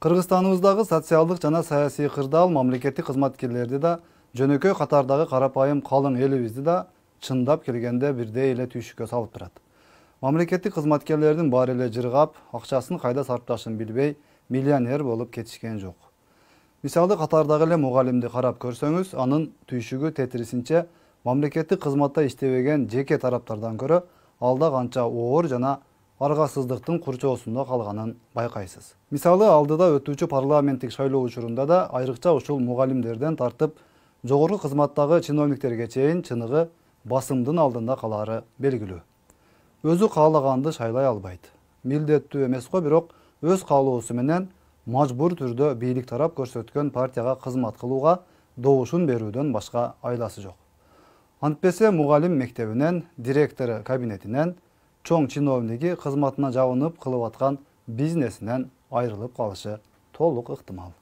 Кыргызстаныбыздагы социалдык жана саясий кырдаал мамлекеттик кызматкерлерди да, жөнөкөй катардагы карапайым калың элибизди да чындап келгенде бирдей эле түйшүккө салып турат. Мамлекеттик кызматкерлердин баары эле жыргап, акчасын кайда сарпташын билбей, миллионер болуп кетишкен жок. Мисалы катардагы эле мугалимди карап көрсөңүз, анын түйшүгү тетрисинче мамлекеттик кызматта иштебеген жеке тараптардан көрө алда канча оор жана аргасыздыктын курчоосунда калганын байкайсыз. Мисалы алдыда өтүүчү парламенттик шайлоо учурунда да айрыкча ушул мугалимдерден тартып жогорку кызматтагы чиновниктерге чейин чыныгы басымдын алдында калары белгилүү. Өзү каалаганды шайлай албайт. Милдеттүү эмес го, бирок өз каалоосу менен мажбур түрдө бийлик тарап көрсөткөн партияга кызмат кылууга добушун берүүдөн башка айласы жок. Антпесе мугалим мектебинен, директор кабинетинен, чоң чиновниги кызматына жабынып кылып аткан бизнесинен айрылып калышы толук ыктымал.